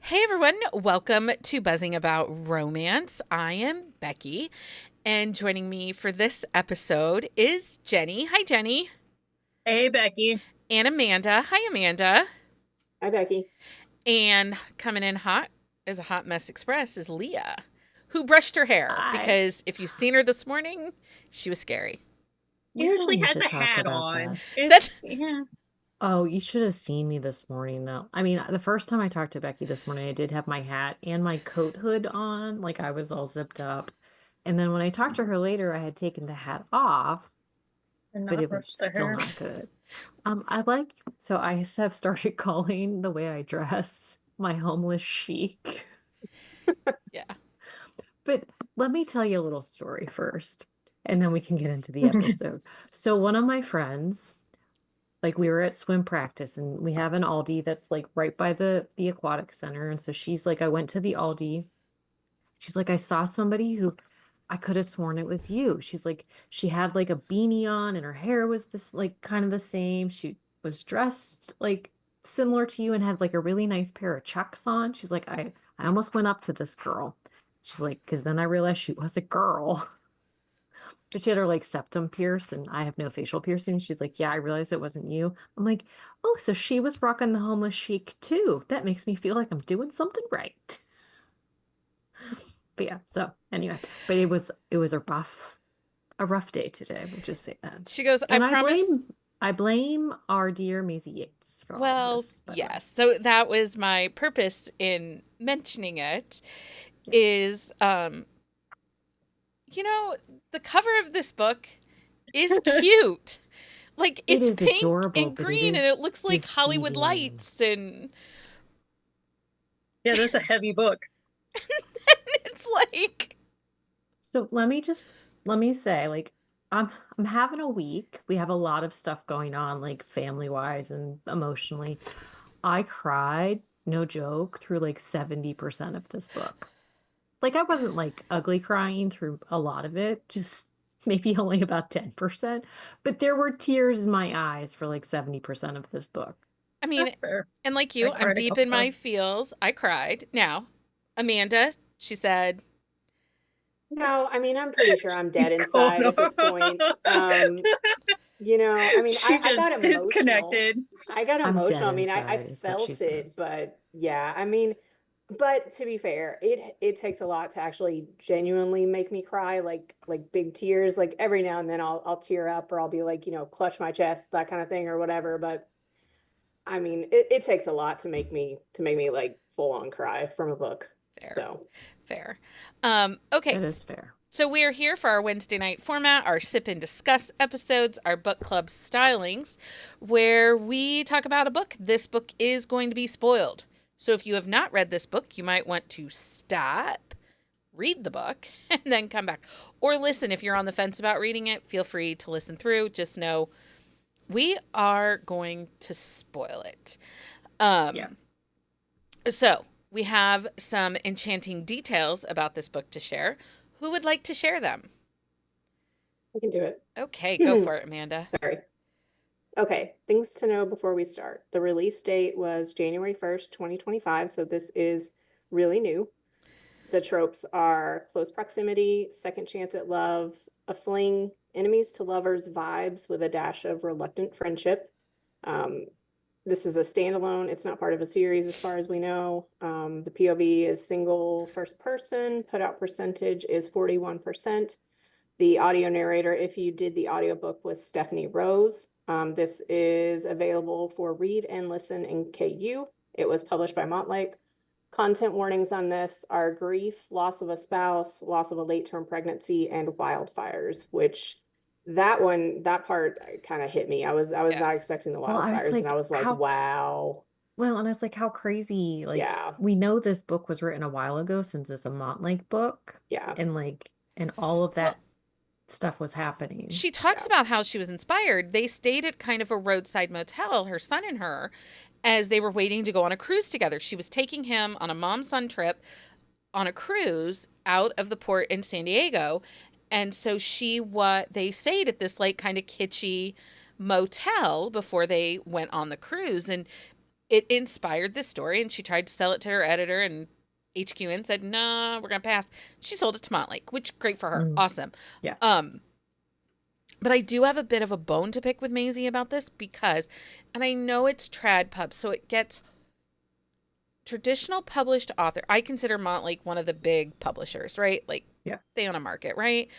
Hey everyone, welcome to Buzzing About Romance. I am Becky, and joining me for this episode is Jenni. Hi, Jenni. Hey, Becky. And Amanda. Hi, Amanda. Hi, Becky. And coming in hot as a hot mess express is Leah, who brushed her hair Hi. because if you've seen her this morning, she was scary. She We don't usually need has to a talk hat about on. that. That Yeah. Oh, you should have seen me this morning, though. I mean, the first time I talked to Becky this morning, I did have my hat and my coat hood on, like I was all zipped up. And then when I talked to her later, I had taken the hat off, And but not it was brush the still hair. not good. So I have started calling the way I dress my homeless chic. yeah. But let me tell you a little story first, and then we can get into the episode. So one of my friends, like we were at swim practice and we have an Aldi that's like right by the aquatic center. And so she's like, I went to the Aldi. She's like, I saw somebody who I could have sworn it was you. She's like, she had like a beanie on and her hair was this like kind of the same. She was dressed like similar to you and had like a really nice pair of chucks on. She's like, I almost went up to this girl. She's like, because then I realized she was a girl. But she had her like septum pierced, and I have no facial piercings. She's like, yeah, I realized it wasn't you. I'm like, oh, so she was rocking the homeless chic too. That makes me feel like I'm doing something right. But yeah, so anyway, but it was a rough day today. We'll just say that. She goes, I And I promise. blame I blame our dear Maisey Yates for all of Well, this, by the way. yes. So that was my purpose in mentioning it Yeah. is you know, the cover of this book is cute. Like It it's is pink adorable, and but it green and is it looks like Hollywood deceiving. lights and Yeah, that's a heavy book. it's like So let me say, like, I'm having a week. We have a lot of stuff going on, like family wise and emotionally. I cried, no joke, through like 70% of this book. Like I wasn't like ugly crying through a lot of it, just maybe only about 10%. But there were tears in my eyes for like 70% of this book. I mean, That's fair. and like I you, I'm cried a deep couple in my times. feels. I cried. Now, Amanda, she said, No, I mean, I'm pretty sure I'm She's dead going inside at this point. on. I mean, She I just got emotional. disconnected. I got I'm dead emotional. I mean, I inside, is what she felt it, says. but yeah, I mean, but to be fair, it takes a lot to actually genuinely make me cry, like big tears. Like every now and then I'll tear up or I'll be like, clutch my chest, that kind of thing or whatever. But I mean, it takes a lot to make me like full on cry from a book. fair, So fair. It Okay, is fair. so we're here for our Wednesday night format, our sip and discuss episodes, our book club stylings, where we talk about a book. This book is going to be spoiled. So if you have not read this book, you might want to stop, read the book, and then come back. Or listen if you're on the fence about reading it. Feel free to listen through. Just know we are going to spoil it. Yeah. So we have some enchanting details about this book to share. Who would like to share them? we can do it. Okay, go for it, Amanda. Sorry. Okay, things to know before we start. The release date was January 1st, 2025, so this is really new. The tropes are close proximity, second chance at love, a fling, enemies to lovers vibes with a dash of reluctant friendship. Um, this is a standalone. It's not part of a series as far as we know. The POV is single first person. Put out percentage is 41%. The audio narrator, if you did the audiobook, was Stephanie Rose. This is available for read and listen in KU. It was published by Montlake. Content warnings on this are grief, loss of a spouse, loss of a late-term pregnancy, and wildfires, which that part kind of hit me. I was Yeah. not expecting the Well, I was wildfires, and I like, was like, how wow. well, and I was like, how crazy. Like, Yeah, we know this book was written a while ago since it's a Montlake book, yeah, and all of Well, that stuff was happening. she talks yeah. about how she was inspired. They stayed at kind of a roadside motel, her son and her, as they were waiting to go on a cruise together. She was taking him on a mom son trip on a cruise out of the port in San Diego. And so they stayed at this like kind of kitschy motel before they went on the cruise. And it inspired this story, and she tried to sell it to her editor, and HQN said, "Nah, we're gonna pass." She sold it to Motlake, which great for her, awesome. Yeah. But I do have a bit of a bone to pick with Maisey about this because, and I know it's trad pub, so it gets traditional published author. I consider Motlake one of the big publishers, right? Like, they own a market, right?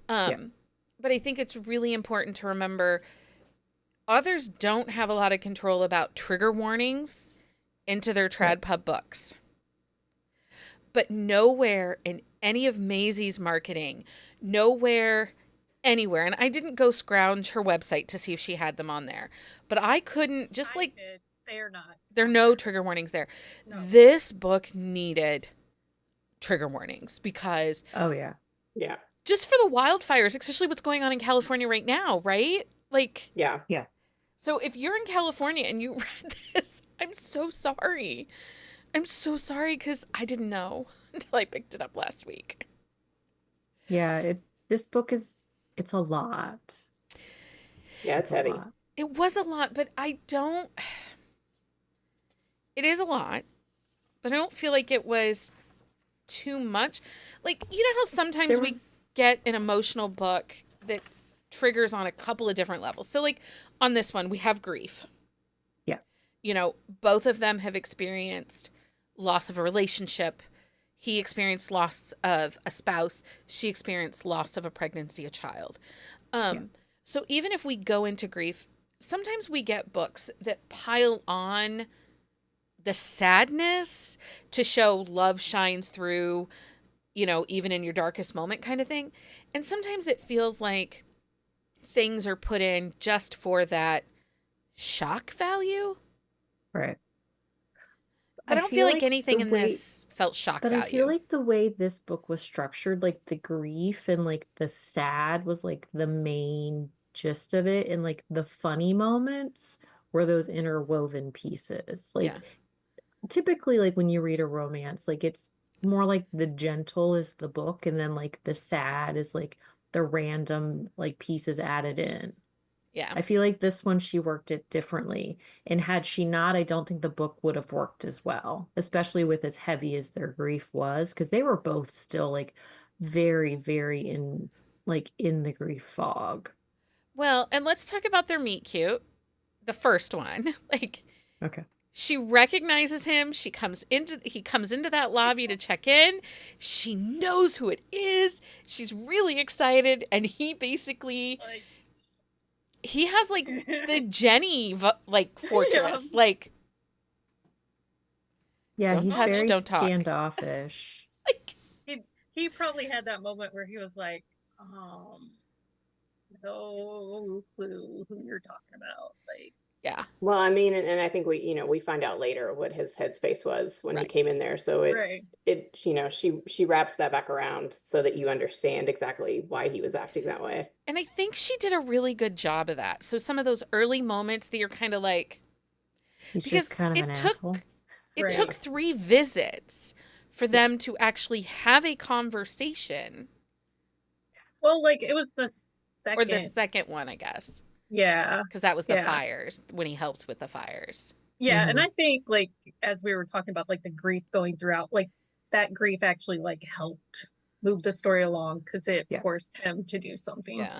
But I think it's really important to remember authors don't have a lot of control about trigger warnings into their trad pub books. But nowhere in any of Maisey's marketing, nowhere anywhere, and I didn't go scrounge her website to see if she had them on there, but I couldn't, just like, they are not. there are no trigger warnings there. No. This book needed trigger warnings because Yeah. just for the wildfires, especially what's going on in California right now, right? Like, Yeah. so if you're in California and you read this, I'm so sorry. I'm so sorry because I didn't know until I picked it up last week. Yeah, this book it's a lot. Yeah, it's heavy. It was a lot, but it is a lot, but I don't feel like it was too much. Like, you know how sometimes we get an emotional book that triggers on a couple of different levels. So, like, on this one, we have grief. Yeah. You know, both of them have experienced loss of a relationship. He experienced loss of a spouse. She experienced loss of a pregnancy, a child. So even if we go into grief, sometimes we get books that pile on the sadness to show love shines through, you know, even in your darkest moment kind of thing. And sometimes it feels like things are put in just for that shock value. Right. But I don't feel like anything in this felt shock value. But I feel like the way this book was structured, like the grief and like the sad was like the main gist of it, and like the funny moments were those interwoven pieces. Like typically, like when you read a romance, like it's more like the gentle is the book, and then like the sad is like the random like pieces added in. Yeah. I feel like this one, she worked it differently. And had she not, I don't think the book would have worked as well, especially with as heavy as their grief was, because they were both still like very, very in the grief fog. Well, and let's talk about their meet cute. The first one. Like, okay. She recognizes him. He comes into that lobby to check in. She knows who it is. She's really excited, and he basically he has like the Jenni like fortress. Like, yeah, don't he's touch, very don't talk. standoffish. Like, he probably had that moment where he was like, no clue who you're talking about. Like, yeah. Well, I mean, and I think we find out later what his headspace was when he came in there. So she wraps that back around so that you understand exactly why he was acting that way. And I think she did a really good job of that. So some of those early moments that you're kind of like, he's just kind of an asshole. It took 3 visits for them to actually have a conversation. Well, like it was the second one, I guess. Yeah. Because that was the fires, when he helped with the fires. Yeah, and I think, like, as we were talking about, like, the grief going throughout, like, that grief actually, like, helped move the story along, because it forced him to do something. Yeah.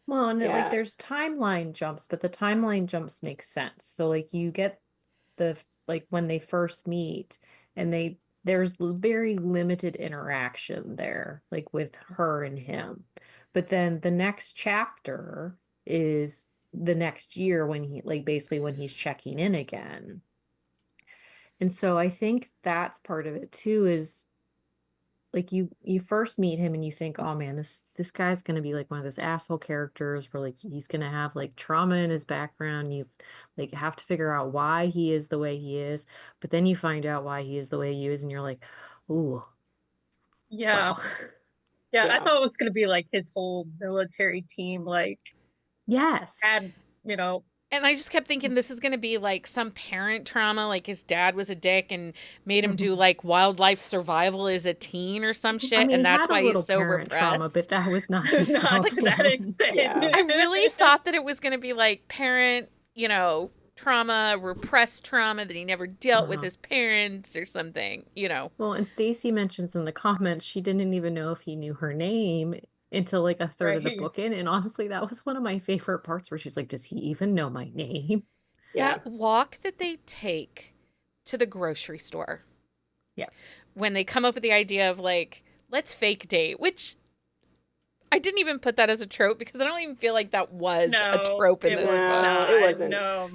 Well, and like, there's timeline jumps, but the timeline jumps make sense. So, like, you get when they first meet, and there's very limited interaction there, like, with her and him. But then the next chapter is the next year when he basically when he's checking in again. And so I think that's part of it too, is like you first meet him and you think, oh man, this guy's going to be like one of those asshole characters where like he's going to have like trauma in his background. You like have to figure out why he is the way he is, but then you find out why he is the way he is and you're like, ooh. Yeah. Wow. Yeah, I thought it was going to be like his whole military team, like, yes. And, and I just kept thinking this is going to be like some parent trauma, like his dad was a dick and made him do like wildlife survival as a teen or some shit, and that's why he's so repressed. Trauma, but that was not not to that extent. Yeah. I really thought that it was going to be like parent, trauma, repressed trauma that he never dealt with Uh-huh. his parents or something, you know. Well, and Stacy mentions in the comments she didn't even know if he knew her name until like a third of the Right. book in. And honestly, that was one of my favorite parts where she's like, does he even know my name? Yeah. That walk that they take to the grocery store. Yeah. When they come up with the idea of like, let's fake date, which I didn't even put that as a trope because I don't even feel like that was a No, trope in it this was book. not. it wasn't. No,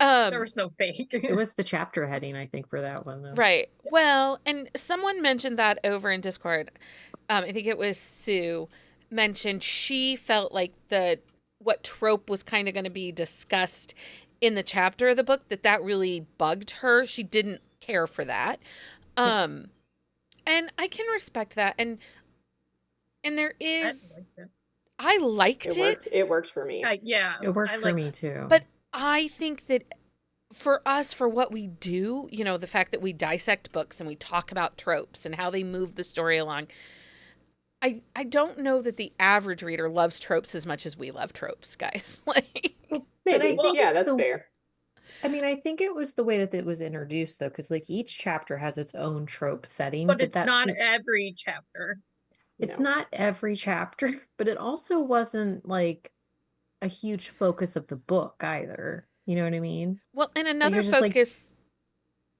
Um, there was no fake. It was the chapter heading, I think, for that one, though. Right. Well, and someone mentioned that over in Discord. I think it was Sue mentioned she felt like what trope was kind of going to be discussed in the chapter of the book that really bugged her. She didn't care for that. And I can respect that. And there is I liked it. It worked for me. Yeah, It worked I for like me too. But I think that for us, for what we do, you know, the fact that we dissect books and we talk about tropes and how they move the story along, I don't know that the average reader loves tropes as much as we love tropes, guys. Like, But Maybe. I think Yeah, it's that's fair. I mean, I think it was the way that it was introduced, though, because like each chapter has its own trope setting, but but it's that's not every chapter. it's No. not every chapter, but it also wasn't like a huge focus of the book either. You know what I mean? well, and Like another you're just like focus,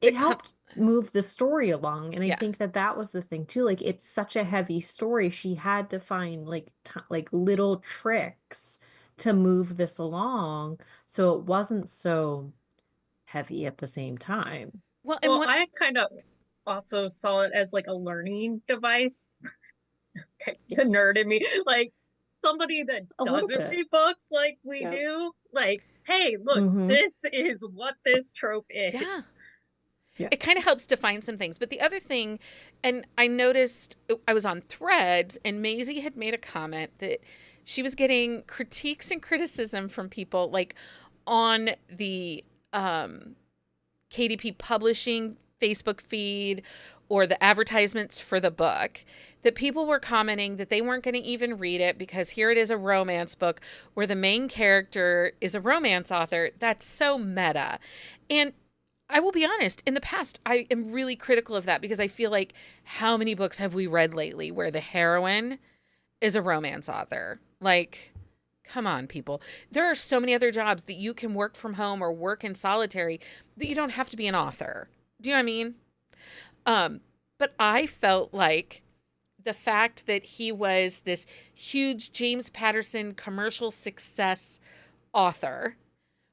it that helped move the story along, and I Yeah. think that was the thing too. Like it's such a heavy story, she had to find like like little tricks to move this along, so it wasn't so heavy at the same time. well, and Well, what I kind of also saw it as like a learning device. The nerd in me, like somebody that A little doesn't bit. read books like we Yep. do, like, hey, look, Mhm. this is what this trope is. yeah. Yeah. It kind of helps define some things. But the other thing, and I noticed I was on Threads and Maisey had made a comment that she was getting critiques and criticism from people like on the KDP Publishing Facebook feed or the advertisements for the book, that people were commenting that they weren't going to even read it because here it is, a romance book where the main character is a romance author. That's so meta. And I will be honest, in the past, I am really critical of that because I feel like how many books have we read lately where the heroine is a romance author? Like, come on, people. There are so many other jobs that you can work from home or work in solitary that you don't have to be an author. Do you know what I mean? But I felt like the fact that he was this huge James Patterson commercial success author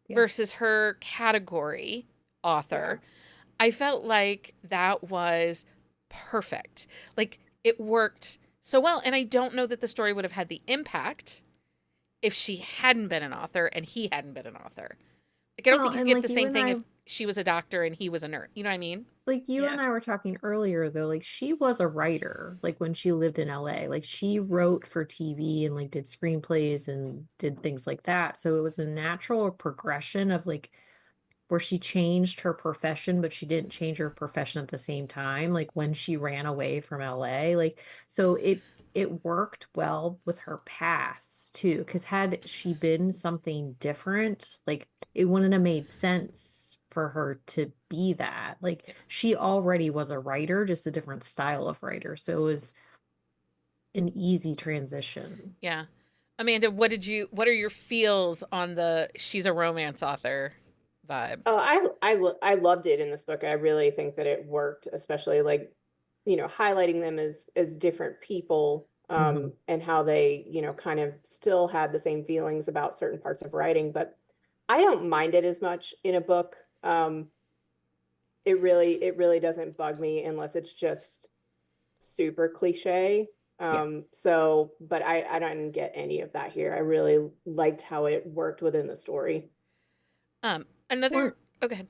versus her category author, I felt like that was perfect. Like it worked so well. And I don't know that the story would have had the impact if she hadn't been an author and he hadn't been an author. Like I don't Well, think you and, get like, the you same and thing I- if she was a doctor and he was a nurse. You know what I mean? Like you Yeah. and I were talking earlier, though, like she was a writer, like when she lived in LA, like she wrote for TV and like did screenplays and did things like that. So it was a natural progression of like where she changed her profession, but she didn't change her profession at the same time. Like when she ran away from LA, like so it worked well with her past too. Because had she been something different, like it wouldn't have made sense for her to be that. Like she already was a writer, just a different style of writer. So it was an easy transition. Yeah. Amanda, what are your feels on the she's a romance author vibe? Oh, I loved it in this book. I really think that it worked, especially like, highlighting them as different people, Mhm. and how they, kind of still had the same feelings about certain parts of writing, but I don't mind it as much in a book. It really doesn't bug me unless it's just super cliche. But I didn't get any of that here. I really liked how it worked within the story. Another okay.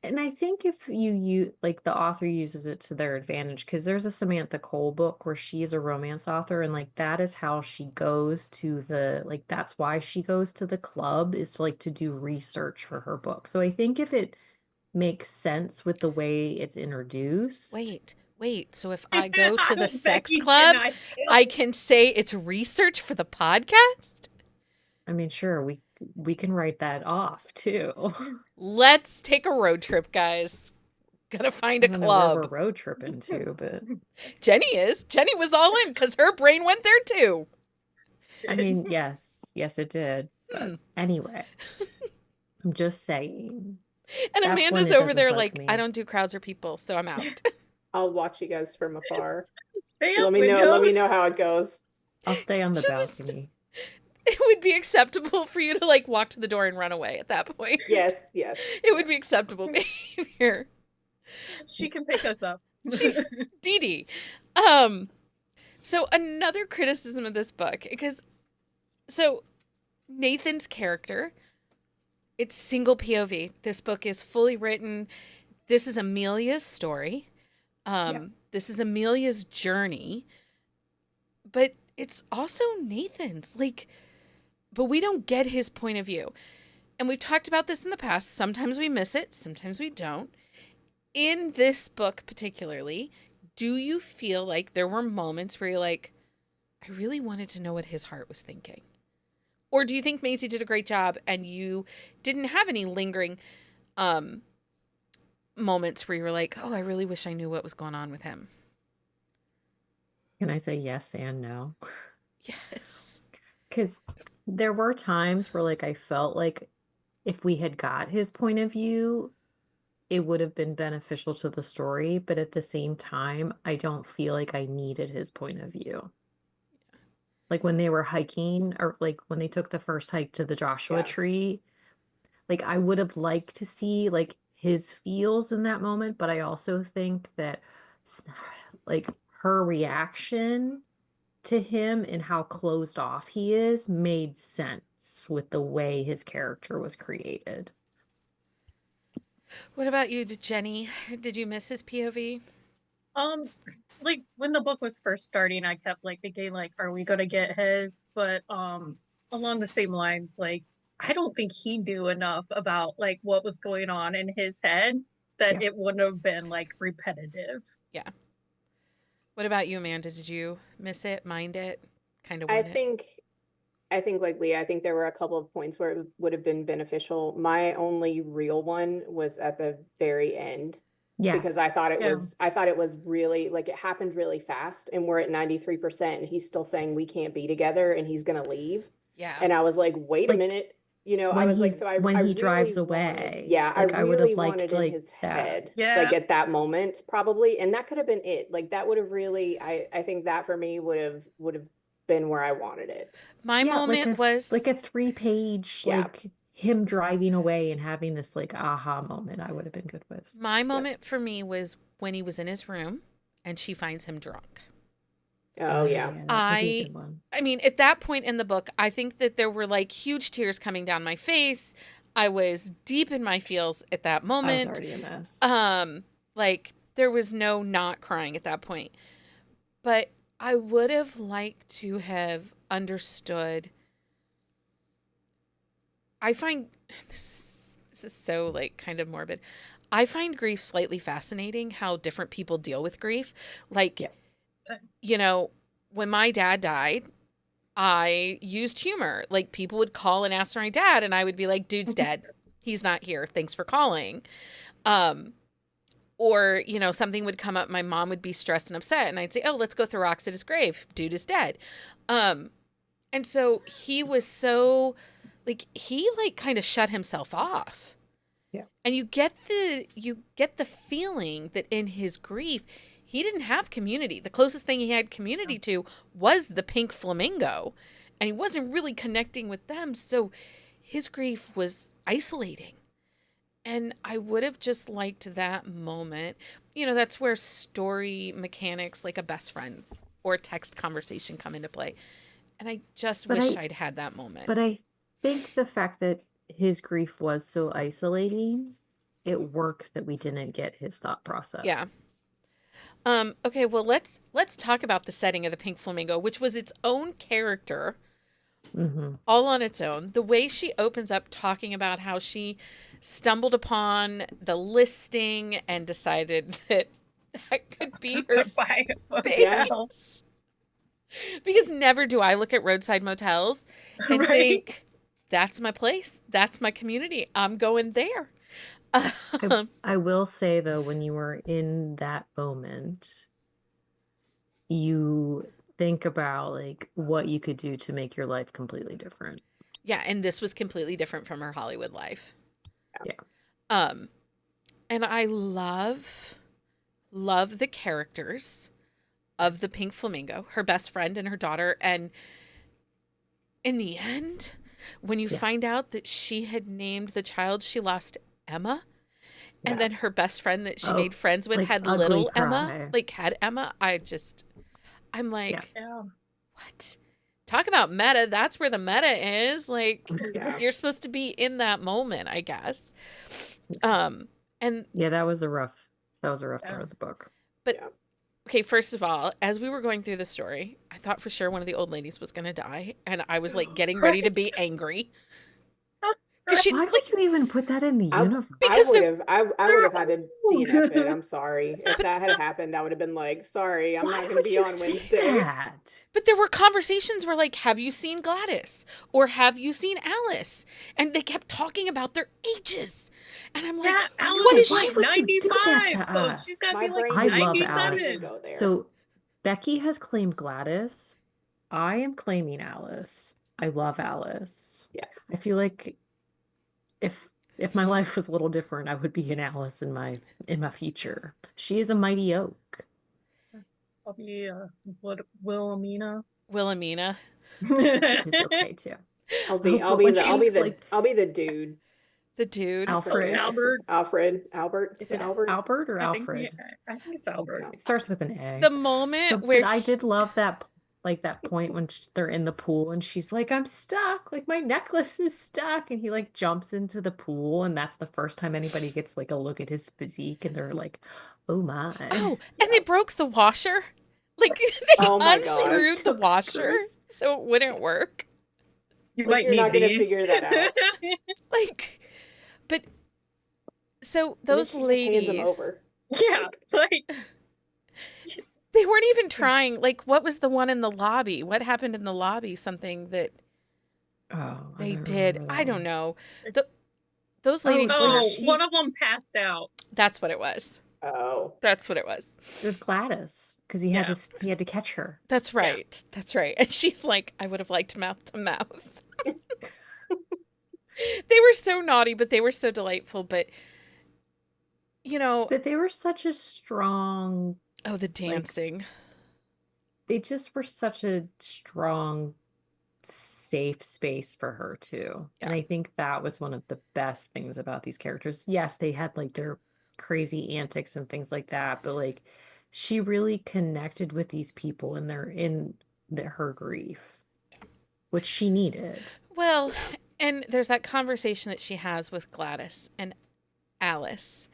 And I think if you like the author uses it to their advantage, because there's a Samantha Cole book where she's a romance author, and like that is how she goes to that's why she goes to the club, is to like to do research for her book. So I think if it makes sense with the way it's introduced. Wait. So if I go to the sex Becky club, denied it. I can say it's research for the podcast? I mean, sure, we can write that off too. Let's take a road trip, guys. Gotta find I a don't know where we're club. road tripping to, but Jenny is. Jenny was all in because her brain went there too. I mean, yes, it did. Hmm. But anyway, I'm just saying. And That's when Amanda's it over doesn't there bug like, me. I don't do crowds or people, so I'm out. I'll watch you guys from afar. Stay Let up me know. windows. Let me know how it goes. I'll stay on the She'll just- balcony. It would be acceptable for you to like walk to the door and run away at that point. Yes. It would be acceptable behavior. She can pick us up. Dee Dee. So another criticism of this book, so Nathan's character, it's single POV. This book is fully written. This is Amelia's story. This is Amelia's journey. But it's also Nathan's. But we don't get his point of view. And we've talked about this in the past. Sometimes we miss it, sometimes we don't. In this book particularly, do you feel like there were moments where you're like, I really wanted to know what his heart was thinking? Or do you think Maisey did a great job and you didn't have any lingering moments where you were like, oh, I really wish I knew what was going on with him? Can I say yes and no? Yes. Because there were times where like I felt like if we had got his point of view, it would have been beneficial to the story, but at the same time, I don't feel like I needed his point of view. Like when they were hiking, or like when they took the first hike to the Joshua Yeah. tree, like I would have liked to see like his feels in that moment, but I also think that like her reaction to him and how closed off he is made sense with the way his character was created. What about you, Jenny? Did you miss his POV? Like when the book was first starting, I kept like thinking like, are we gonna get his? But along the same lines, like I don't think he knew enough about like what was going on in his head that Yeah. it wouldn't have been like repetitive. Yeah. What about you, Amanda? Did you miss it, mind it, kind of I want it? think like Leah, I think there were a couple of points where it would have been beneficial. My only real one was at the very end. Because I Yes. thought it Yeah. was really like it happened really fast, and we're at 93% and he's still saying we can't be together and he's gonna leave. Yeah. And I was like, wait a Like, minute. I when was like, he's so I when he really drives wanted, away, yeah, like I I would really have liked wanted in like his that. head, Yeah. like at that moment, probably, and that could have been it. Like that would have really, I think that for me would have been where I wanted it. My Yeah, moment was like a 3-page Yeah. like him driving away and having this like aha moment. I would have been good with. my moment for me was when he was in his room and she finds him drunk. Oh yeah. that would be a good one. I mean, at that point in the book, I think that there were like huge tears coming down my face. I was deep in my feels at that I was moment. already a mess. Like there was no not crying at that point. But I would have liked to have understood. I find this is so like kind of morbid. I find grief slightly fascinating how different people deal with grief. Like, Yeah. When my dad died, I used humor. Like people would call and ask for my dad and I would be like, dude's dead. He's not here. Thanks for calling. Or, something would come up. My mom would be stressed and upset. And I'd say, oh, let's go throw rocks at his grave. Dude is dead. And so he was so he kind of shut himself off. Yeah. And you get the feeling that in his grief, he didn't have community. The closest thing he had community to was the pink flamingo. And he wasn't really connecting with them. So his grief was isolating. And I would have just liked that moment. That's where story mechanics like a best friend or text conversation come into play. And I just wish I'd had that moment. But I think the fact that his grief was so isolating, it worked that we didn't get his thought process. Yeah. Okay, well let's talk about the setting of the Pink Flamingo, which was its own character, all on its own. The way she opens up talking about how she stumbled upon the listing and decided that could be her space. Because never do I look at roadside motels and Right. think that's my place. That's my community. I'm going there. I will say though, when you were in that moment, you think about like what you could do to make your life completely different. Yeah, and this was completely different from her Hollywood life. Yeah. And I love the characters of the pink flamingo, her best friend and her daughter. And in the end, when you Yeah. find out that she had named the child she lost Emma, and then her best friend that she Oh, made friends with like had ugly little Emma, cry. like had Emma, I'm like, Yeah. Yeah. what? Talk about meta. That's where the meta is. Like, Yeah. you're supposed to be in that moment, I guess. And Yeah, that was a rough part Yeah. of the book. but Yeah. okay, first of all, as we were going through the story, I thought for sure one of the old ladies was going to die, and I was like getting ready to be angry. Because she, Why like, would you even put that in the universe? Because I would have had to DNF it. I'm sorry. If that had happened, I would have been like, sorry, I'm Why not going to would be you on say Wednesday. that? but there were conversations where, like, have you seen Gladys? Or have you seen Alice? And they kept talking about their ages. And I'm like, Yeah, Alice what is is she? Why like would you do that 95, to so us? she's gotta My be like brain I love didn't Alice. even 97. go there. So Becky has claimed Gladys. I am claiming Alice. I love Alice. Yeah. I feel like if my life was a little different, I would be an Alice in my future. She is a mighty oak. I'll be Wilhelmina. Wilhelmina. It's okay too. I'll be But when she's like the dude. The dude. Alfred. Albert. Is it Albert? Albert or I think, Alfred? I think it's Albert. Yeah. It starts with an A. The moment So, where but I did love that, like that point when they're in the pool and she's like, "I'm stuck. Like my necklace is stuck," and he like jumps into the pool, and that's the first time anybody gets like a look at his physique, and they're like, "Oh my!" Oh, and they broke the washer. Like they Oh my gosh. unscrewed the Took washer screws. so it wouldn't work. You Like, might you're need not gonna these. figure that out. Like, but so And then those she just hands him ladies, over. Yeah, like they weren't even trying. Like, what was the one in the lobby? What happened in the lobby? Something that Oh, they don't did. remember I that don't one. know. Those ladies it's were. where oh, she- one of them passed out. That's what it was. Oh. That's what it was. It was Gladys because he had to catch her. That's right. That's right. And she's like, I would have liked mouth to mouth. They were so naughty, but they were so delightful. But, you know, But they were such a strong. oh, the dancing. They just were such a strong, safe space for her too. And Yeah. I think that was one of the best things about these characters. Yes, they had like their crazy antics and things like that, but like she really connected with these people and they're in her grief, which she needed. Well, and there's that conversation that she has with Gladys and Alice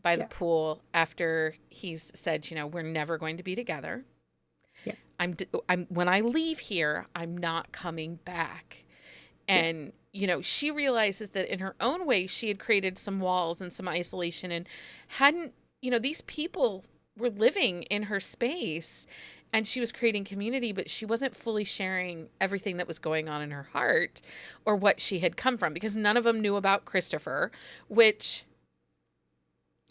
by the Yeah. pool after he's said, you know, we're never going to be together. Yeah. I'm when I leave here, I'm not coming back. And, you know, she realizes that in her own way, she had created some walls and some isolation and hadn't, you know, these people were living in her space and she was creating community, but she wasn't fully sharing everything that was going on in her heart or what she had come from because none of them knew about Christopher, which,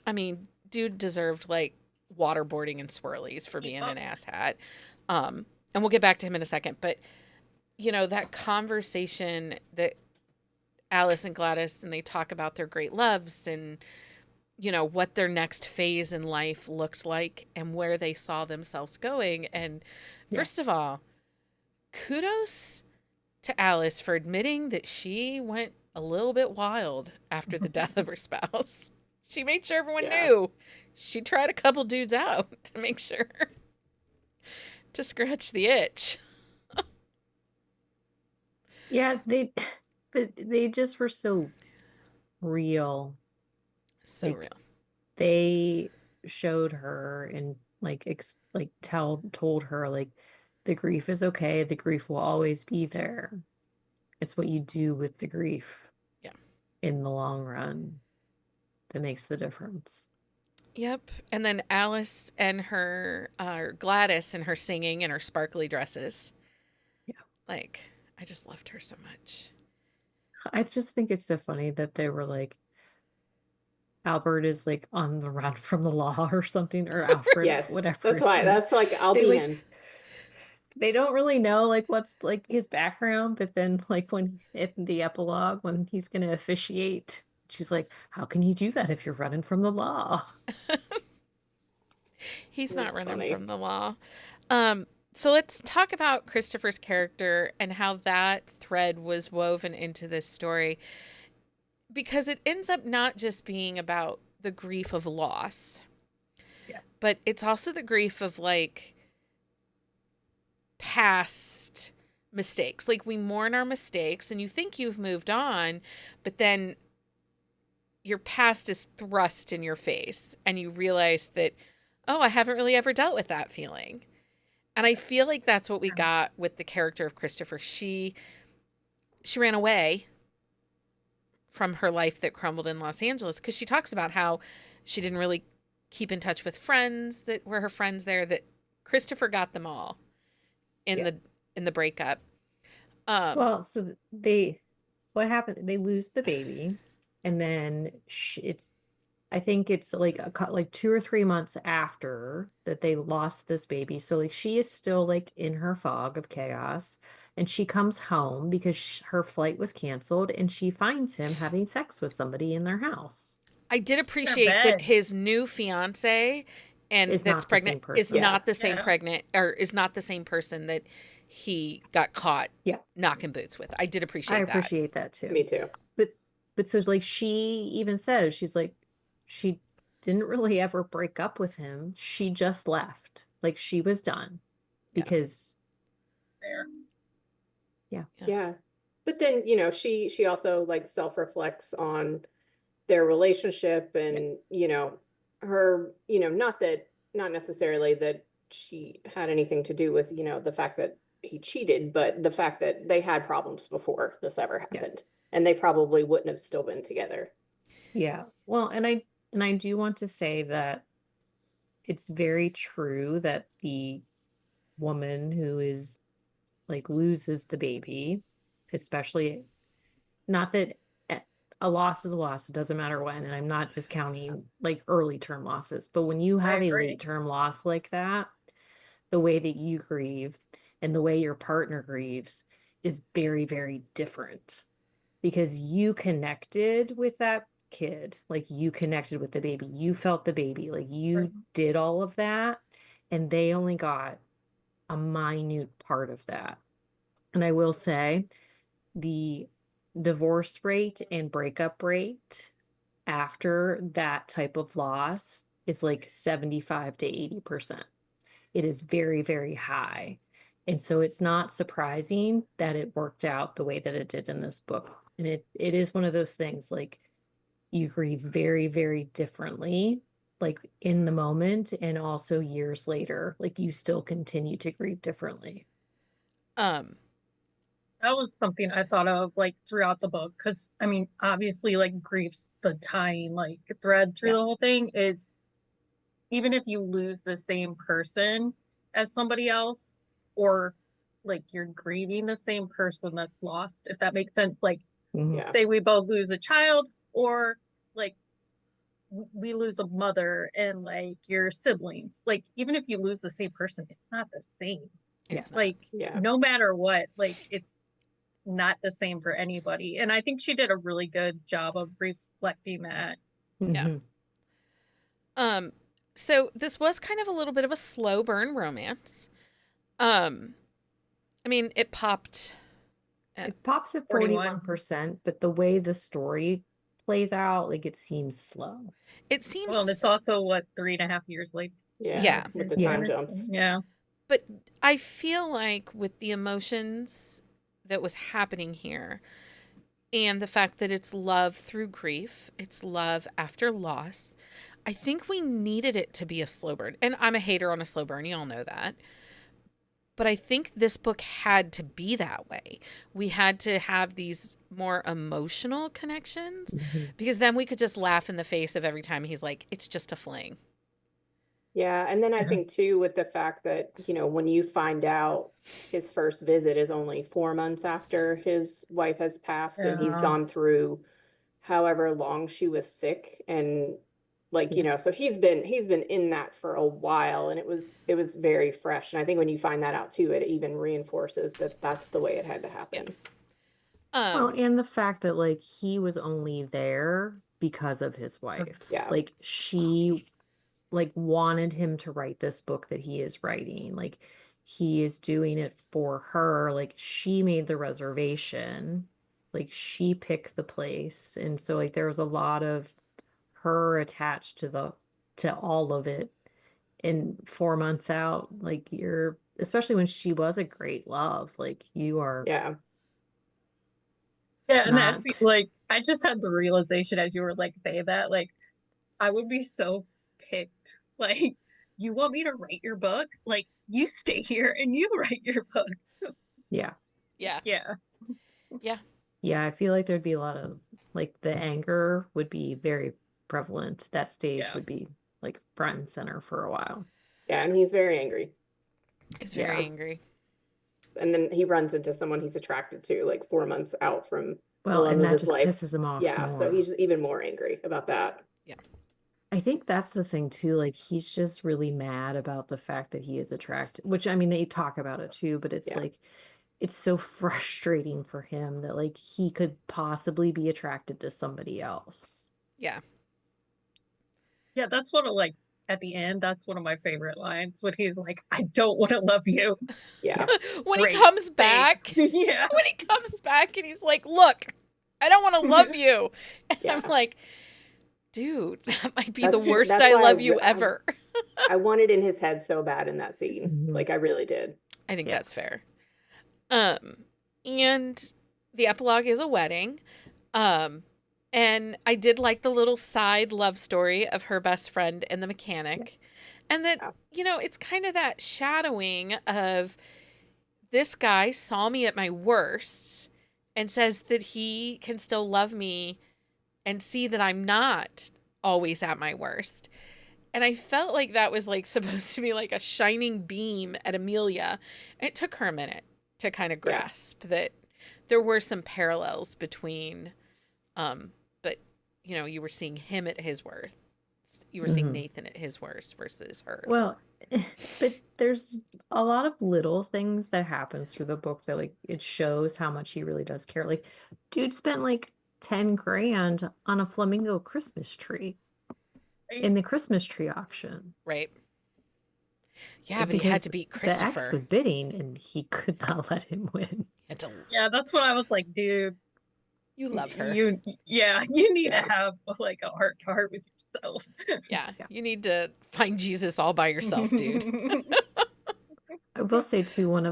I mean, dude deserved like waterboarding and swirlies for being an asshat. And we'll get back to him in a second, but you know, that conversation that Alice and Gladys and they talk about their great loves and, you know, what their next phase in life looked like and where they saw themselves going. And first of all, kudos to Alice for admitting that she went a little bit wild after the death of her spouse. She made sure everyone knew. She tried a couple dudes out to make sure to scratch the itch. Yeah, they just were so real. So Like, real. They showed her and like told her like the grief is okay, the grief will always be there. It's what you do with the grief in the long run that makes the difference. Yep. And then Alice and her Gladys and her singing and her sparkly dresses. Yeah. Like, I just loved her so much. I just think it's so funny that they were like, Albert is like on the run from the law or something, or Alfred, Yes, whatever that's his why. name is. That's like I'll They be like him. they don't really know like what's like his background, but then like when in the epilogue when he's gonna officiate, she's like, "How can you do that if you're running from the law?" He's not That's running funny. from the law. So let's talk about Christopher's character and how that thread was woven into this story, because it ends up not just being about the grief of loss, Yeah. but it's also the grief of like past mistakes. Like we mourn our mistakes and you think you've moved on, but then your past is thrust in your face and you realize that, oh, I haven't really ever dealt with that feeling. And I feel like that's what we got with the character of Christopher. She ran away from her life that crumbled in Los Angeles because she talks about how she didn't really keep in touch with friends that were her friends there, that Christopher got them all in Yeah. the breakup. Well, so they what happened? They lose the baby, and then it's I think it's like like 2 or 3 months after that they lost this baby. So like she is still like in her fog of chaos, and she comes home because her flight was canceled, and she finds him having sex with somebody in their house. I did Their appreciate that bed. his new fiance and Is that's not the pregnant same is person. Yeah. not the same Yeah. pregnant, or is not the same person that he got caught Yeah, knocking boots with. I did I appreciate that. appreciate that too. Me too. But so like she even says she's like she didn't really ever break up with him. She just left. Like she was done Yeah. because There. yeah. Yeah. But then, you know, she also like self-reflects on their relationship and, you know, her, you know, not necessarily that she had anything to do with, you know, the fact that he cheated, but the fact that they had problems before this ever Yeah. happened. And they probably wouldn't have still been together. Yeah. Well, and I do want to say that it's very true that the woman who is like loses the baby, especially not that a loss is a loss, it doesn't matter when, and I'm not discounting like early term losses, but when you I have a agree. late term loss like that, the way that you grieve and the way your partner grieves is very, very different because you connected with that kid, like you connected with the baby, you felt the baby, like you Right. did all of that, and they only got a minute part of that. And I will say the divorce rate and breakup rate after that type of loss is like 75 to 80%. It is very, very high. And so it's not surprising that it worked out the way that it did in this book. And it is one of those things like you grieve very, very differently, like in the moment and also years later. Like you still continue to grieve differently. Um, That was something I thought of like throughout the book because I mean, obviously, like grief's the tying like thread through Yeah. the whole thing is even if you lose the same person as somebody else, or like you're grieving the same person that's lost, if that makes sense. Like, Mhm. Yeah. say we both lose a child, or like we lose a mother and like your siblings. Like, even if you lose the same person, it's not the same. it's not. Like, Yeah. no matter what, like it's not the same for anybody. And I think she did a really good job of reflecting that. Yeah. Mhm. So this was kind of a little bit of a slow burn romance. I mean, it popped. It pops at 41. 41%, but the way the story plays out, like it seems slow. It seems. Well, and it's also what 3.5 years late. Yeah. Yeah. With the Yeah. time jumps. Yeah. But I feel like with the emotions that was happening here and the fact that it's love through grief, it's love after loss, I think we needed it to be a slow burn. And I'm a hater on a slow burn, you all know that. But I think this book had to be that way. We had to have these more emotional connections Mhm. because then we could just laugh in the face of every time he's like, it's just a fling. Yeah, and then I Yeah. think too with the fact that, when you find out his first visit is only 4 months after his wife has passed and he's Yeah. gone through however long she was sick and like, Yeah. so he's been in that for a while and it was very fresh. And I think when you find that out too, it even reinforces that that's the way it had to happen. Well, Um, and the fact that like he was only there because of his wife. Yeah. Like she like wanted him to write this book that he is writing. Like he is doing it for her. Like she made the reservation. Like she picked the place. And so like there was a lot of her attached to all of it. And 4 months out, like you're especially when she was a great love, like you are Yeah. Yeah, and that's not. like I just had the realization as you were like saying that, like I would be so picked. Like, you want me to write your book? Like, you stay here and you write your book. Yeah. yeah, Yeah. yeah, Yeah, I feel like there'd be a lot of like the anger would be very prevalent. That stage Yeah. would be like front and center for a while. Yeah. And he's very angry. he's very Yeah. angry. And then he runs into someone he's attracted to like 4 months out from the Well, love and of that his just life. pisses him off Yeah. So more. he's even more angry about that. Yeah, I think that's the thing too. Like he's just really mad about the fact that he is attracted, which I mean, they talk about it too, but it's Yeah. like it's so frustrating for him that like he could possibly be attracted to somebody else. yeah. Yeah, that's one of like at the end, that's one of my favorite lines when he's like, I don't want to love you. Yeah. When Great, he comes thanks. back, Yeah. when he comes back and he's like, "Look, I don't want to love you," and Yeah. I'm like, "Dude, that might be the That's worst that's I why love you ever." I wanted in his head so bad in that scene. Mhm. Like I really did. I think Yeah. that's fair. And the epilogue is a wedding. And I did like the little side love story of her best friend and the mechanic. And that, Yeah. it's kind of that shadowing of this guy saw me at my worst and says that he can still love me and see that I'm not always at my worst. And I felt like that was like supposed to be like a shining beam at Amelia. And it took her a minute to kind of Yeah. grasp that there were some parallels between, but you were seeing him at his worst. You were seeing Mhm. Nathan at his worst versus her. Well, but there's a lot of little things that happens through the book that like it shows how much he really does care. Like, dude spent like 10 grand on a flamingo Christmas tree in the Christmas tree auction. Right. Yeah, but he Because had to beat the ex Christopher. was bidding and he could not let him win. Yeah, that's what I was like, dude. You love her. You need to have like a heart to heart with yourself. Yeah, Yeah. you need to find Jesus all by yourself, dude. I will say too, one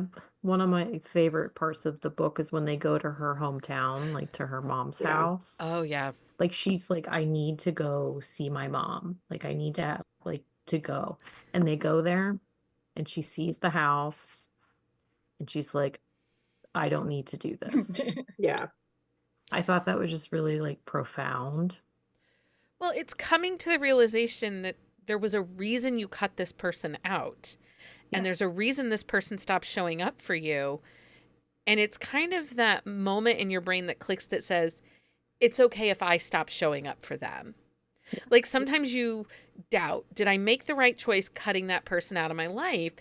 of my favorite parts of the book is when they go to her hometown, like to her mom's Yeah. house. Oh, yeah. Like she's like, I need to go see my mom. Like I need to like to go. And they go there and she sees the house and she's like, I don't need to do this. Yeah. I thought that was just really like profound. Well, it's coming to the realization that there was a reason you cut this person out. Yeah. And there's a reason this person stopped showing up for you. And it's kind of that moment in your brain that clicks that says, it's okay if I stop showing up for them. Yeah. Like sometimes you doubt, did I make the right choice cutting that person out of my life?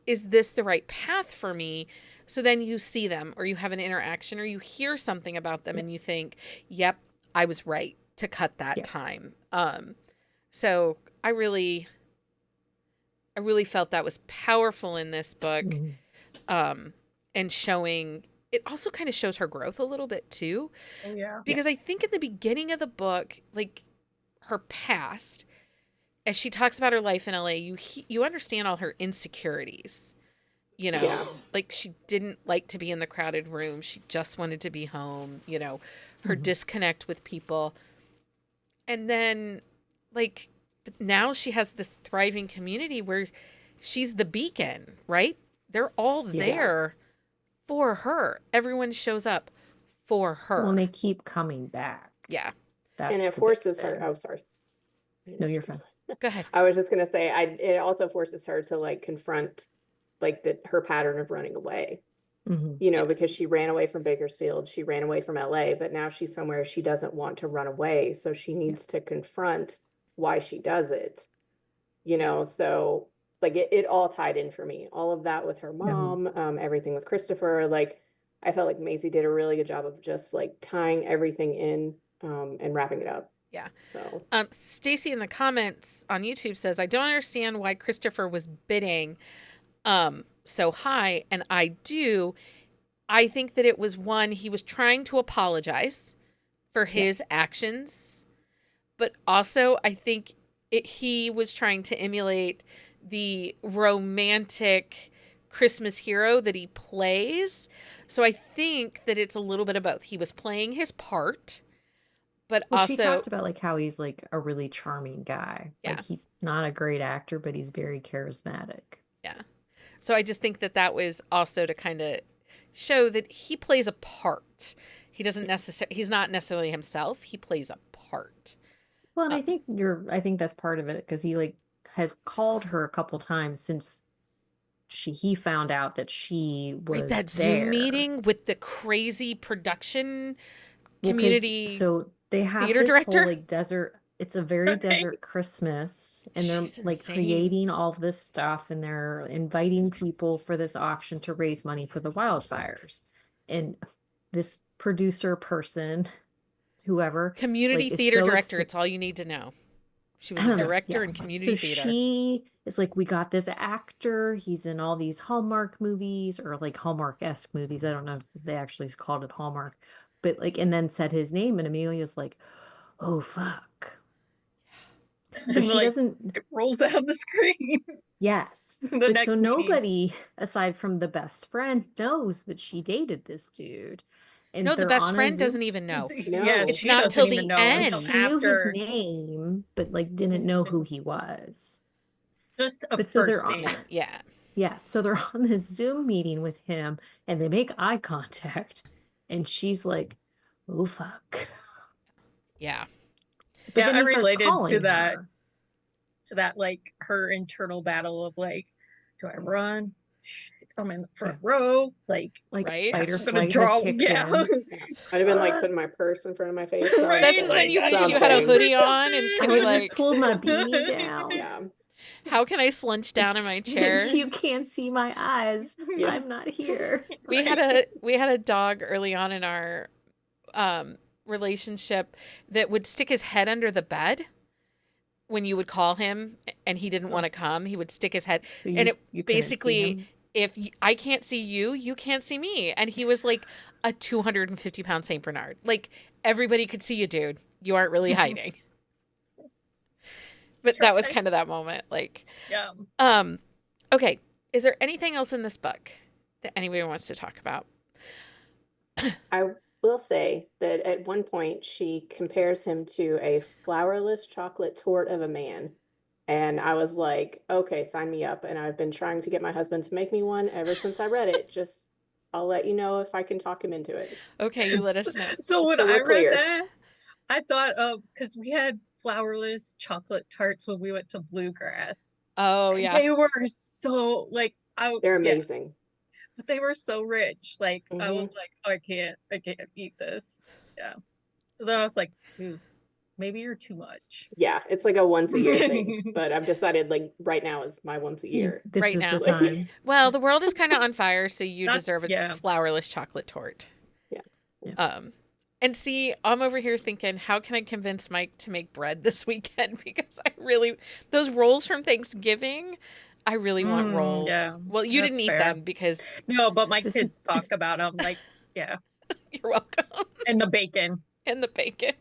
Is this the right path for me? So then you see them or you have an interaction or you hear something about them and you think, yep, I was right to cut that time. So I really felt that was powerful in this book. Mhm. And showing, it also kind of shows her growth a little bit too. Oh, yeah. Because I think in the beginning of the book, like her past, as she talks about her life in LA, you understand all her insecurities. Yeah. Like she didn't like to be in the crowded room. She just wanted to be home, her Mhm. disconnect with people. And then like now she has this thriving community where she's the beacon, right? They're all Yeah. there for her. Everyone shows up for her. Well, and they keep coming back. Yeah. That's And the it big forces her. thing. Oh, sorry. No, you're fine. Go ahead. I was just gonna say, it also forces her to like confront like her pattern of running away. You know, because she ran away from Bakersfield, she ran away from LA, but now she's somewhere she doesn't want to run away. So she needs to confront why she does it. You know, so like it all tied in for me. All of that with her mom, everything with Christopher. Like I felt like Maisey did a really good job of just like tying everything in and wrapping it up. Yeah. So Stacy in the comments on YouTube says, I don't understand why Christopher was bidding so high, and I do. I think that it was one, he was trying to apologize for his actions, but also I think he was trying to emulate the romantic Christmas hero that he plays. So I think that it's a little bit of both. He was playing his part, but Well, also she talked about like how he's like a really charming guy. Yeah. Like he's not a great actor, but he's very charismatic. Yeah. So I just think that that was also to kind of show that he plays a part. He doesn't necessarily, he's not necessarily himself. He plays a part. Well, and I think that's part of it because he like has called her a couple times since he found out that she was Right, that there. Zoom meeting with the crazy production Well, 'cause- community. so they have theater this director? whole like desert. It's a very desert Christmas, and they're She's like insane. creating all of this stuff, and they're inviting people for this auction to raise money for the wildfires. And this producer person, whoever, Community like, is theater so director. exci- It's all you need to know. She was a director in Yes. community So theater. she is like, we got this actor. He's in all these Hallmark movies or like Hallmark-esque movies. I don't know if they actually called it Hallmark, but like, and then said his name, and Amelia's like, oh fuck. But she Like, doesn't. it rolls out the screen. Yes. The But next so meeting. nobody aside from the best friend knows that she dated this dude. And No, the they're best on a friend Zoom- doesn't even know. Yeah, It's she not doesn't till even the know end. until She knew his after name, but like didn't know who he was. just a But so they're first on, name. Yeah. yeah, so they're on this Zoom meeting with him and they make eye contact and she's like, oh fuck. Yeah. But Yeah, then I he starts related to calling that. her. To that, like her internal battle of like, do I run? Shit, I'm in the front row. Like Right? Fight or I'm gonna flight has draw. kicked Yeah. in. I'd have been like putting my purse in front of my face. So Right, This I'd is say, when like, you I wish don't you had a something. hoodie on and I could would be have like, just pulled my beanie down. Yeah. how can I slunch down in my chair? You can't see my eyes. Yeah. I'm not here. We had a dog early on in our relationship that would stick his head under the bed when you would call him and he didn't want to come. He would stick his head, So and it you couldn't see basically, him? if I can't see you, you can't see me. And he was like a 250-pound Saint Bernard. Like everybody could see you, dude. You aren't really hiding. But that was kind of that moment. Like, Yeah. okay. Is there anything else in this book that anybody wants to talk about? I will say that at one point she compares him to a flourless chocolate tort of a man. And I was like, okay, sign me up. And I've been trying to get my husband to make me one ever since I read it. Just, I'll let you know if I can talk him into it. Okay, you let us know. So Just when so I we're read clear. that, I thought of, because we had flourless chocolate tarts when we went to Bluegrass. Oh, yeah. They were so like They're yeah, amazing. but they were so rich. Like I was Mhm. like, oh, I can't eat this. Yeah. So then I was like, dude, maybe you're too much. Yeah, it's like a once a year thing. But I've decided like right now is my once a year. This Right is now. the time. Well, the world is kind of on fire, so you That's- deserve a yeah. flourless chocolate tort. Yeah. So- And see, I'm over here thinking, how can I convince Mike to make bread this weekend? Because I really, those rolls from Thanksgiving, I really want rolls. yeah, Well, you that's didn't eat fair. them because No, but my This- kids talk about them. Like, yeah, you're welcome. and the bacon. And the bacon.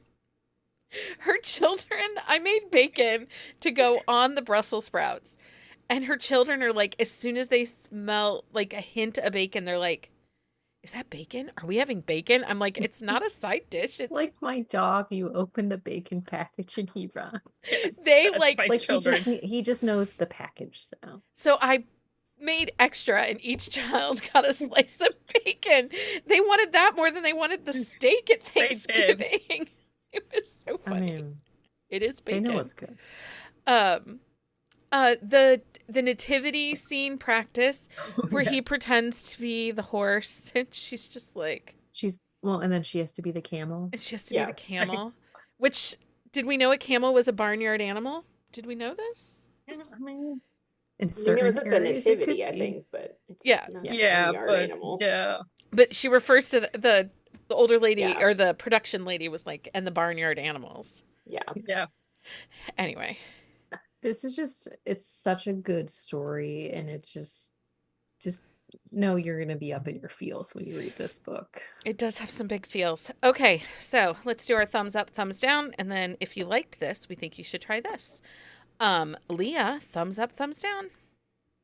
Her children, I made bacon to go on the Brussels sprouts. And her children are like, as soon as they smell like a hint of bacon, they're like, is that bacon? Are we having bacon? I'm like, it's not a side dish. It's like my dog. You open the bacon package and he runs. they That's like my Like children. he just knows the package sound. So I made extra and each child got a slice of bacon. They wanted that more than they wanted the steak at They did. Thanksgiving. It was so I funny. mean, It is they bacon. know it's good. Um, the nativity scene practice where he Yes. pretends to be the horse and she's just like, And then she has to be the camel. it's just to be Yeah. the camel. Which, did we know a camel was a barnyard animal? Did we know this? Yeah, I mean, In I mean, it certain was at the areas, it could nativity, I be. think, but it's Yeah. not a yeah, barnyard but animal. yeah. But she refers to the older lady, Yeah. or the production lady was like, and the barnyard animals. Yeah. Yeah. Anyway, This is it's such a good story, and it's just know you're gonna be up in your feels when you read this book. it does have some big feels. Okay, so let's do our thumbs up, thumbs down, and then if you liked this, we think you should try this. Leah, thumbs up, thumbs down.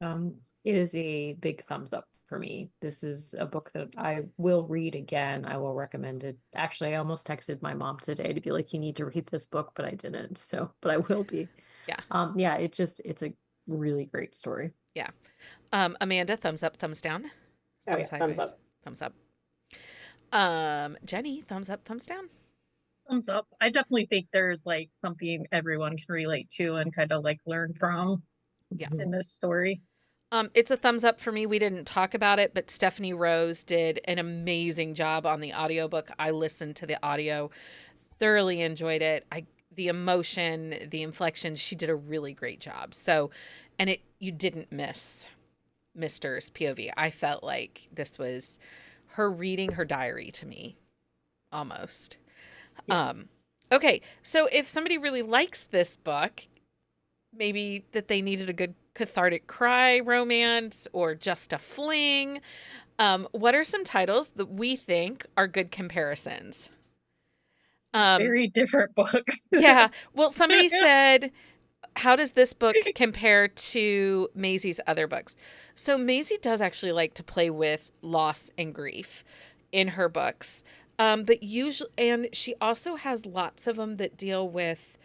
It is a big thumbs up for me. This is a book that I will read again. I will recommend it. Actually, I almost texted my mom today to be like, you need to read this book, but I didn't. So, but I will be. Yeah. Yeah, it's a really great story. Yeah. Amanda, thumbs up, thumbs down. Oh, yeah, thumbs Sideways. up. Thumbs up. Jenni, thumbs up, thumbs down. Thumbs up. I definitely think there's like something everyone can relate to and kind of like learn from Yeah. in this story. It's a thumbs up for me. We didn't talk about it, but Stephanie Rose did an amazing job on the audiobook. I listened to the audio, thoroughly enjoyed it. The emotion, the inflection, she did a really great job. So, and you didn't miss Mister's POV. I felt like this was her reading her diary to me, almost. Yeah. Okay, so if somebody really likes this book, maybe that they needed a good cathartic cry romance or just a fling, what are some titles that we think are good comparisons? Very different books. Yeah. Well, somebody said, how does this book compare to Maisey's other books? So Maisey does actually like to play with loss and grief in her books. But usually, and she also has lots of them that deal with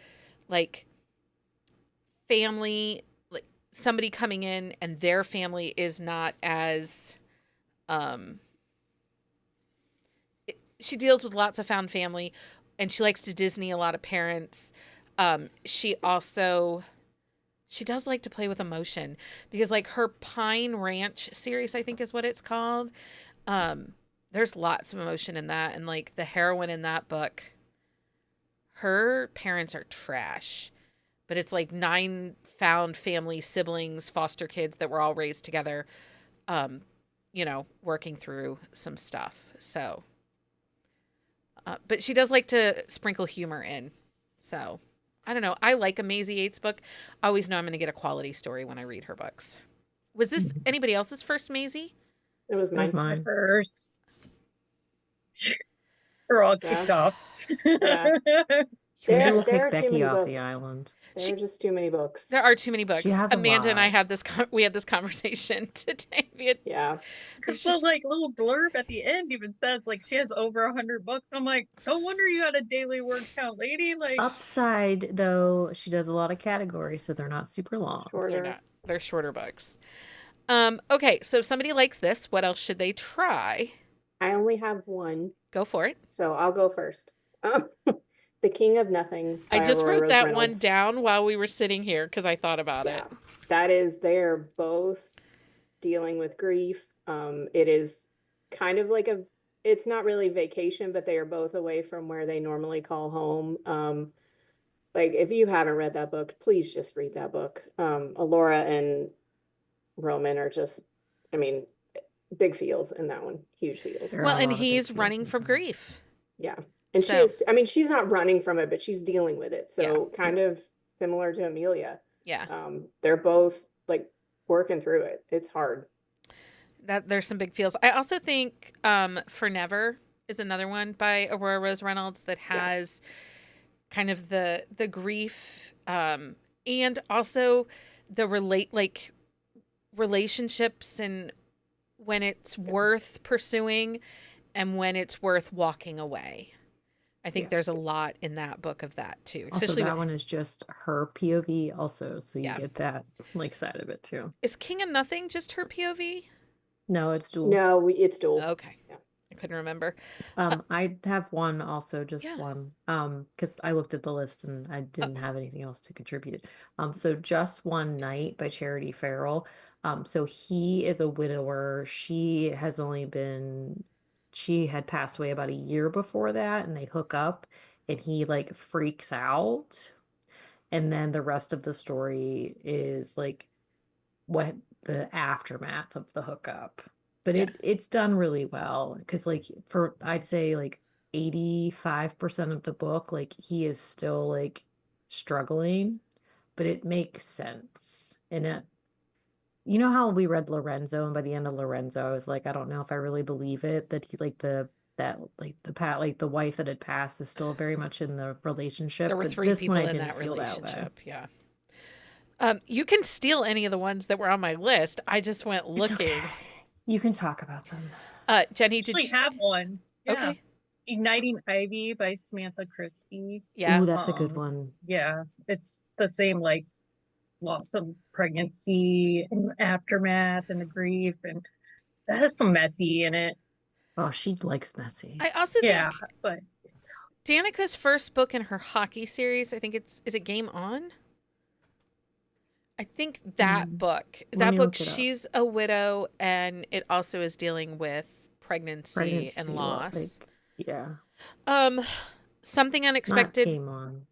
like family, like somebody coming in and their family is not as, she deals with lots of found family, and she likes to Disney a lot of parents. She does like to play with emotion, because like her Pine Ranch series, I think is what it's called. There's lots of emotion in that. And like the heroine in that book, her parents are trash, but it's like 9 found family siblings, foster kids that were all raised together, working through some stuff. So, but she does like to sprinkle humor in. So I don't know. I like a Maisey Yates book. I always know I'm going to get a quality story when I read her books. Was this anybody else's first Maisey? It was It was mine. mine. First. We're all kicked off. Yeah. Maybe we'll There are kick too many Becky off the books. island. There are just too many books. There are too many books. She has a Amanda and I lot. had we had this conversation today. Yeah. There's So just- like little blurb at the end even says like she has over 100 books. I'm like, no wonder you had a daily word count, lady. Like Upside, though, she does a lot of categories, so they're not super long. Shorter. they're shorter books. Okay, so if somebody likes this, what else should they try? I only have one, Go for it. so I'll go first. The King of Nothing I by just Aurora wrote Rose that one Reynolds. down while we were sitting here because I thought about it. They're both dealing with grief. It is kind of like it's not really vacation, but they are both away from where they normally call home. Like if you haven't read that book, please just read that book. Alora and Roman are just, I mean, big feels in that one, huge feels. There Well, are a and lot of big he's feels running in from that. grief. Yeah. And So- she's not running from it, but she's dealing with it. So kind of similar to Amelia. Yeah. They're both like working through it. It's hard. There's some big feels. I also think For Never is another one by Aurora Rose Reynolds that has kind of the grief and also the relationships and when it's worth pursuing and when it's worth walking away. I think there's a lot in that book of that too. Also, Especially that with, one is just her POV also, so you Yeah. get that like side of it too. is King of Nothing just her POV? No, it's dual. No, it's dual. Okay. Yeah. couldn't remember. I have one also, just Yeah. one. Because I looked at the list and I didn't have anything else to contribute. So Just One Night by Charity Farrell. So he is a widower. She had passed away about a year before that, and they hook up, and he like freaks out. And then the rest of the story is like what the aftermath of the hookup. But Yeah. it's done really well because like for I'd say like 85% of the book, like he is still like struggling, but it makes sense. And you know how we read Lorenzo, and by the end of Lorenzo, I was like, I don't know if I really believe it that he like the wife that had passed is still very much in the relationship. There were But 3 this one people I in didn't that feel that way. relationship. Yeah. You can steal any of the ones that were on my list. I just went It's looking. okay. You can talk about them. Jenni, did actually you? have one. Yeah. Okay. Igniting Ivy by Samantha Christie. Yeah. Ooh, that's a good Um, one. Yeah, it's the same like loss of pregnancy and aftermath and the grief, and that has some messy in it. Oh, she likes messy. I also Yeah, think but Danica's first book in her hockey series, I think is it Game On? I think that book, Let me look it up. she's a widow, and it also is dealing with pregnancy and loss. Yeah. Something It's not unexpected. Game On.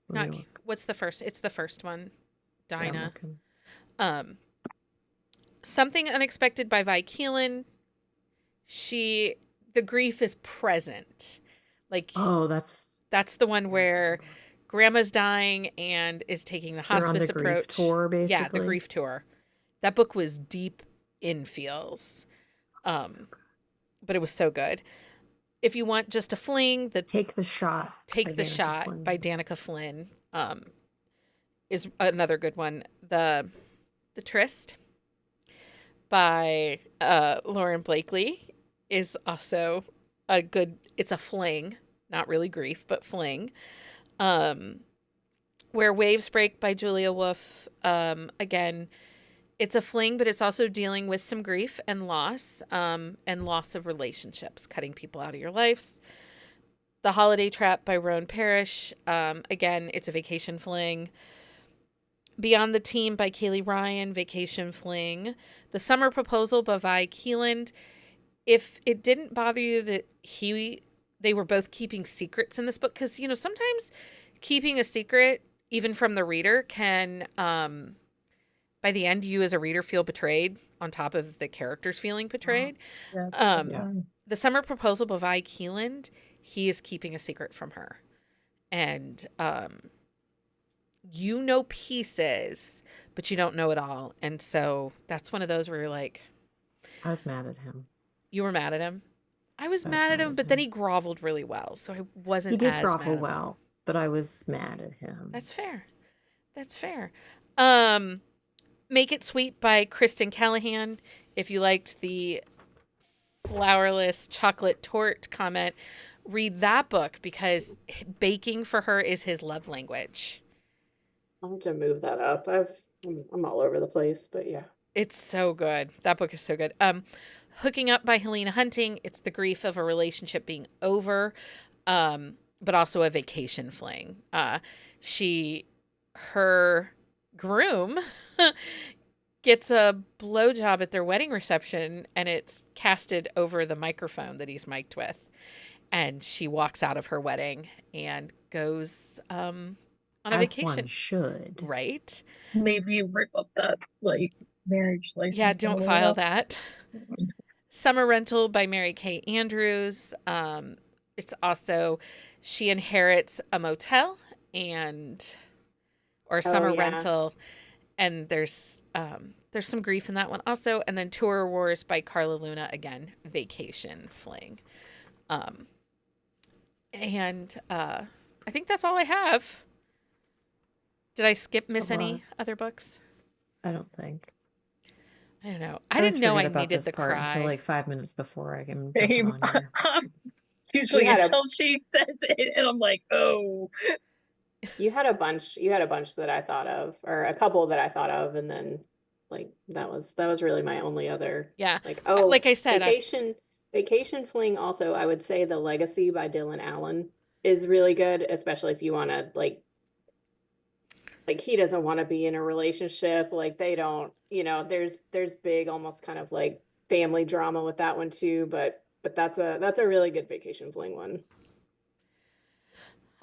Let me Not look. what's the first? It's the first one. Yeah, I'm Dinah. looking. Something Unexpected by Vi Keelan. The grief is present. Like Oh, that's the one where grandma's dying and is taking the they're on hospice the grief approach. tour, Yeah, the basically. grief tour. That book was deep in feels. So good. But it was so good. If you want just a fling, Take the Shot by Take the Danica Shot Flynn. by Danica Flynn is another good one. The Tryst by Lauren Blakely is also a good, it's a fling, not really grief, but fling. Where Waves Break by Julia Wolf, again, it's a fling, but it's also dealing with some grief and loss of relationships, cutting people out of your lives. The Holiday Trap by Roan Parrish, again, it's a vacation fling. Beyond the Team by Kaylee Ryan, vacation fling. The Summer Proposal by Vi Keeland. If it didn't bother you that they were both keeping secrets in this book, because sometimes keeping a secret, even from the reader, can by the end you as a reader feel betrayed on top of the characters feeling betrayed. The Summer Proposal by Vi Keeland, he is keeping a secret from her, and pieces, but you don't know it all. And so that's one of those where you're like, I was mad at him. You were mad at him? I was mad at him, but then he groveled really well, so I wasn't He did as grovel mad at well, but I was mad at him. That's fair. Make It Sweet by Kristen Callahan. If you liked the flourless chocolate torte comment, read that book, because baking for her is his love language. I'll have to move that up. I'm all over the place, but yeah. It's so good. That book is so good. Hooking Up by Helena Hunting. It's the grief of a relationship being over, but also a vacation fling. Her groom gets a blowjob at their wedding reception, and it's casted over the microphone that he's mic'd with. And she walks out of her wedding and goes on a vacation. One should. Right? Maybe rip up that marriage license. Yeah, don't file that. Summer Rental by Mary Kay Andrews. It's also, she inherits a motel or summer rental, and there's some grief in that one also. And then Tour Wars by Carla Luna, again, vacation fling. And I think that's all I have. Did I miss any other books? I don't think. I don't know. I didn't know I needed the cry until like 5 minutes before I can jump on here. Usually until she says it, and I'm like, oh. You had a bunch that I thought of, or a couple that I thought of, and then that was really my only other. Yeah. Like I said, Vacation Fling also, I would say The Legacy by Dylan Allen is really good, especially if you want to like he doesn't want to be in a relationship, like they don't, there's big almost kind of like family drama with that one too, but that's a really good Vacation Fling one.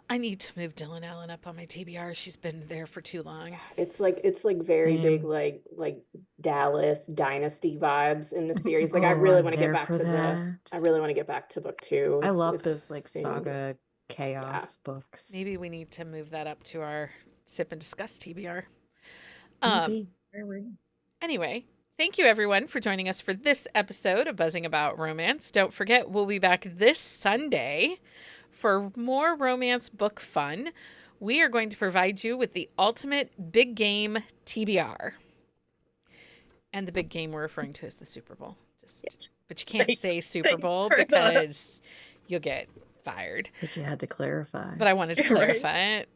I need to move Dylan Allen up on my TBR. She's been there for too long. It's like very big, Same. like Dallas Dynasty vibes in the series. Like I Oh, really I'm want to get there back for to that. I really want to get back to book two. I love It's those like seemed, saga yeah. chaos books. Maybe we need to move that up to our sip and discuss TBR. Maybe. Anyway, thank you everyone for joining us for this episode of Buzzing About Romance. Don't forget, we'll be back this Sunday for more romance book fun. We are going to provide you with the ultimate big game TBR. And the big game we're referring to as the Super Bowl. But you can't say Super Bowl because you'll get fired. But you had to clarify. But I wanted to clarify it.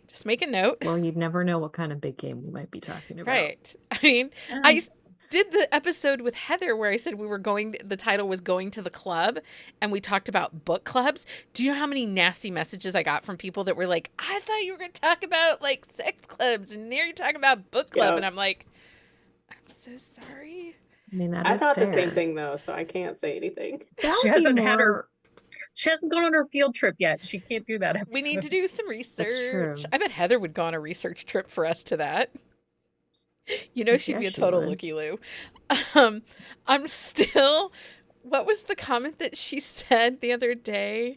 Just make a note. Well, you'd never know what kind of big game we might be talking about. Right. I mean, I did the episode with Heather where I said the title was Going to the Club, and we talked about book clubs. Do you know how many nasty messages I got from people that were like, I thought you were going to talk about like sex clubs, and now you're talking about book club. Yep. And I'm like, I'm so sorry. I mean, that I is thought the same fair. thing though, so I can't say anything. She hasn't had she hasn't gone on her field trip yet. She can't do that episode. We need to do some research. That's true. I bet Heather would go on a research trip for us to that. She'd be a she total would. looky-loo. I'm still, what was the comment that she said the other day?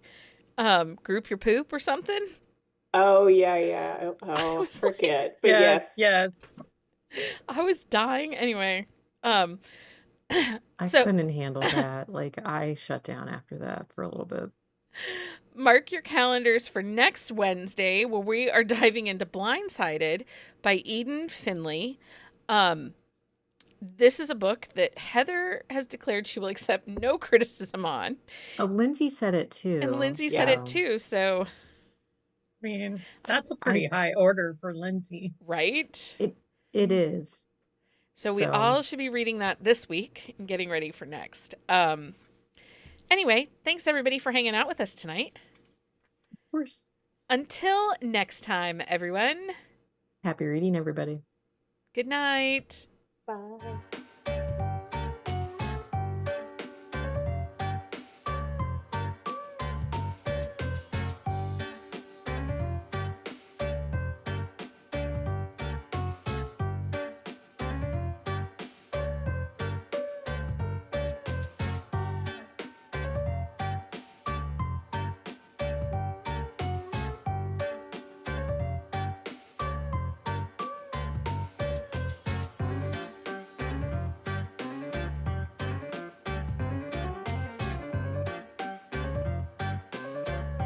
Group your poop or something? Oh yeah. Oh, was forget. But yes. Yes. I was dying. Anyway, I so couldn't handle that. Like, I shut down after that for a little bit. mark your calendars for next Wednesday where we are diving into Blindsided by Eden Finley. This is a book that Heather has declared she will accept no criticism on. Oh, Lindsay said it too. And Lindsay said it too, so. I mean, that's a pretty high order for Lindsay. Right? It is. So we all should be reading that this week and getting ready for next. Anyway, thanks everybody for hanging out with us tonight. Of course. Until next time, everyone. Happy reading, everybody. Good night. Bye.